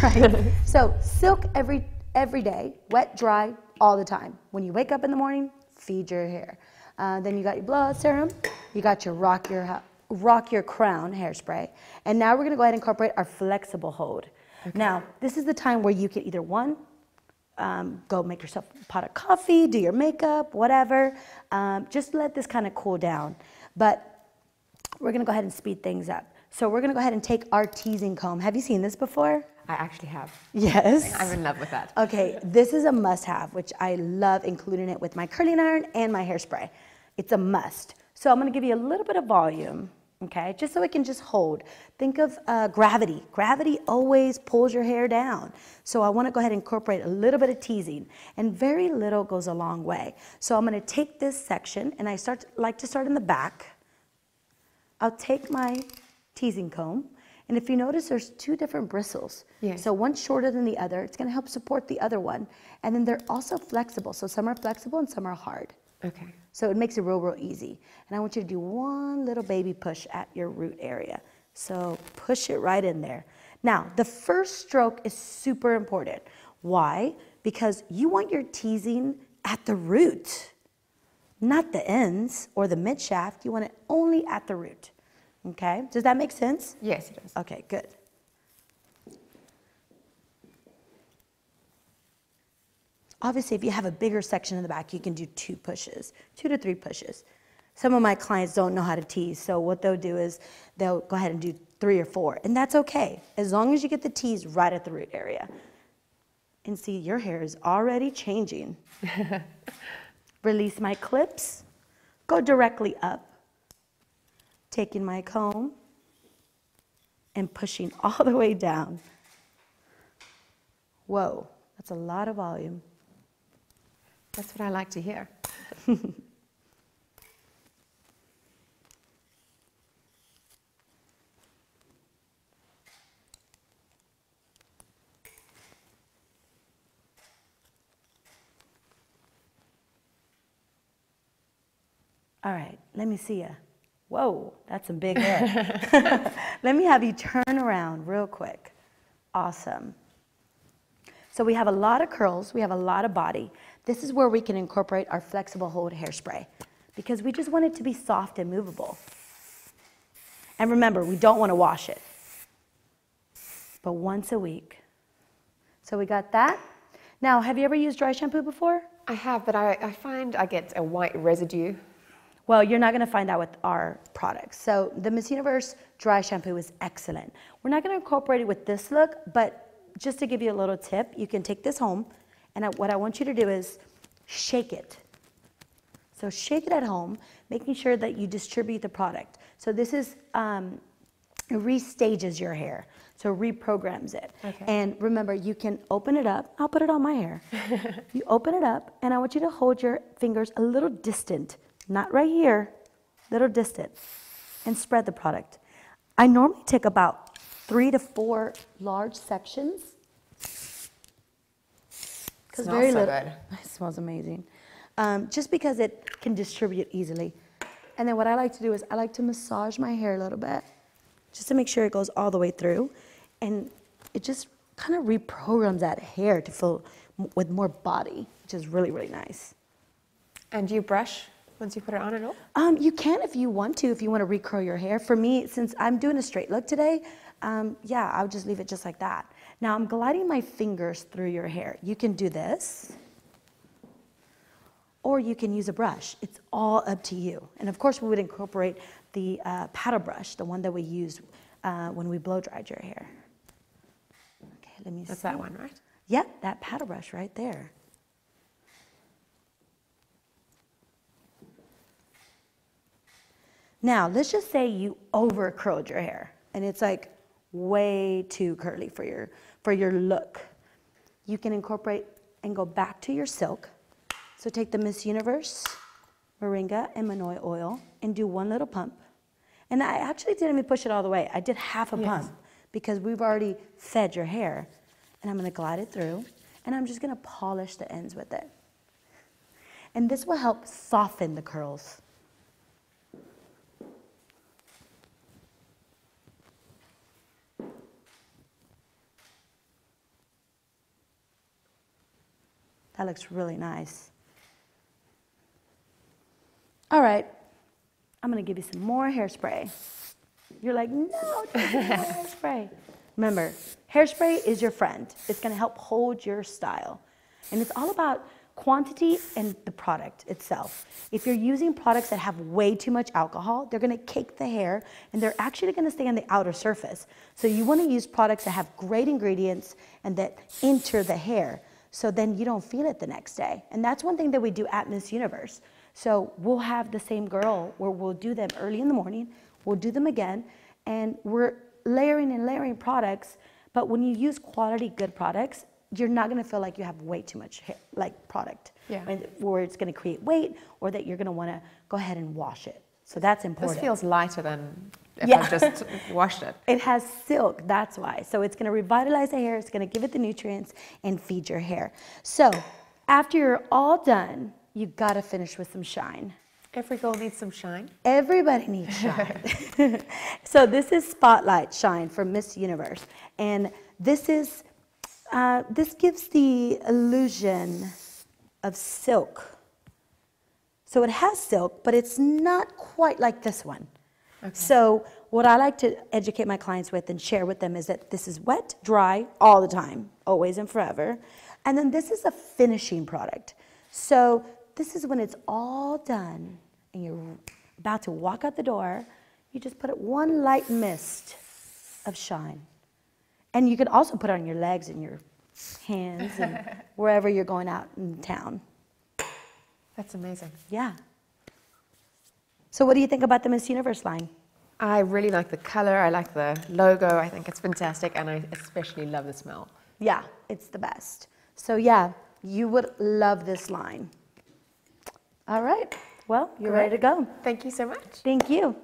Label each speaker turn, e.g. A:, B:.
A: right? So silk every day, wet, dry, all the time. When you wake up in the morning, feed your hair. Then you got your blowout serum, you got your rock your crown hairspray, and now we're gonna go ahead and incorporate our flexible hold. Okay. Now, this is the time where you can either go make yourself a pot of coffee, do your makeup, whatever. Just let this kind of cool down. But we're gonna go ahead and speed things up. So we're gonna go ahead and take our teasing comb. Have you seen this before?
B: I actually have.
A: Yes.
B: I'm in love with that.
A: Okay, this is a must-have, which I love including it with my curling iron and my hairspray. It's a must. So I'm gonna give you a little bit of volume, okay, just so it can just hold. Think of gravity. Gravity always pulls your hair down. So I wanna go ahead and incorporate a little bit of teasing, and very little goes a long way. So I'm gonna take this section, and I like to start in the back. I'll take my teasing comb, and if you notice, there's two different bristles.
B: Yes.
A: So one's shorter than the other. It's gonna help support the other one. And then they're also flexible. So some are flexible and some are hard.
B: Okay.
A: So it makes it real, real easy. And I want you to do one little baby push at your root area. So push it right in there. Now, the first stroke is super important. Why? Because you want your teasing at the root, not the ends or the mid shaft. You want it only at the root. Okay, does that make sense?
B: Yes, it does.
A: Okay, good. Obviously, if you have a bigger section in the back, you can do 2 pushes, 2 to 3 pushes. Some of my clients don't know how to tease, so what they'll do is they'll go ahead and do 3 or 4, and that's okay, as long as you get the tease right at the root area. And see, your hair is already changing. Release my clips, go directly up. Taking my comb and pushing all the way down. Whoa, that's a lot of volume.
B: That's what I like to hear.
A: All right, let me see ya. Whoa, that's some big hair. Let me have you turn around real quick. Awesome. So we have a lot of curls, we have a lot of body. This is where we can incorporate our flexible hold hairspray because we just want it to be soft and movable. And remember, we don't want to wash it, but once a week. So we got that. Now, have you ever used dry shampoo before?
B: I have, but I find I get a white residue.
A: Well, you're not gonna find that with our products. So the Miss Universe dry shampoo is excellent. We're not gonna incorporate it with this look, but just to give you a little tip, you can take this home, and what I want you to do is shake it. So shake it at home, making sure that you distribute the product. So this is, it restages your hair, so reprograms it.
B: Okay.
A: And remember, you can open it up. I'll put it on my hair. You open it up, and I want you to hold your fingers a little distant. Not right here, little distant, and spread the product. I normally take about 3 to 4 large sections.
B: Smells so good.
A: It smells amazing. Just because it can distribute easily. And then what I like to do is I like to massage my hair a little bit, just to make sure it goes all the way through. And it just kind of reprograms that hair to feel with more body, which is really, really nice.
B: And do you brush once you put it on at all?
A: You can if you want to recurl your hair. For me, since I'm doing a straight look today, yeah, I'll just leave it just like that. Now I'm gliding my fingers through your hair. You can do this, or you can use a brush. It's all up to you. And of course, we would incorporate the paddle brush, the one that we used when we blow dried your hair. Okay, let me see.
B: That's that one, right?
A: Yep, that paddle brush right there. Now, let's just say you over curled your hair and it's like way too curly for your look. You can incorporate and go back to your silk. So take the Miss Universe Moringa and Monoi oil and do one little pump. And I actually didn't even push it all the way. I did half a pump because we've already fed your hair. And I'm gonna glide it through and I'm just gonna polish the ends with it. And this will help soften the curls. That looks really nice. All right, I'm gonna give you some more hairspray. You're like, no, don't give me more hairspray. Remember, hairspray is your friend. It's gonna help hold your style. And it's all about quantity and the product itself. If you're using products that have way too much alcohol, they're gonna cake the hair and they're actually gonna stay on the outer surface. So you wanna use products that have great ingredients and that enter the hair, so then you don't feel it the next day. And that's one thing that we do at Miss Universe. So we'll have the same girl where we'll do them early in the morning, we'll do them again, and we're layering and layering products. But when you use quality, good products, you're not gonna feel like you have way too much hair, like product, where it's gonna create weight, or that you're gonna wanna go ahead and wash it. So that's important.
B: This feels lighter than if I just washed it.
A: It has silk, that's why. So it's gonna revitalize the hair, it's gonna give it the nutrients and feed your hair. So after you're all done, you gotta finish with some shine.
B: Every girl needs some shine.
A: Everybody needs shine. So this is Spotlight Shine from Miss Universe. And this is, this gives the illusion of silk. So it has silk, but it's not quite like this one. Okay. So what I like to educate my clients with and share with them is that this is wet, dry, all the time, always and forever. And then this is a finishing product. So this is when it's all done and you're about to walk out the door, you just put it one light mist of shine. And you can also put it on your legs and your hands and wherever you're going out in town.
B: That's amazing.
A: Yeah. So what do you think about the Miss Universe line?
B: I really like the color, I like the logo, I think it's fantastic, and I especially love the smell.
A: Yeah, it's the best. So yeah, you would love this line. All right, well, you're ready to go.
B: Thank you so much.
A: Thank you.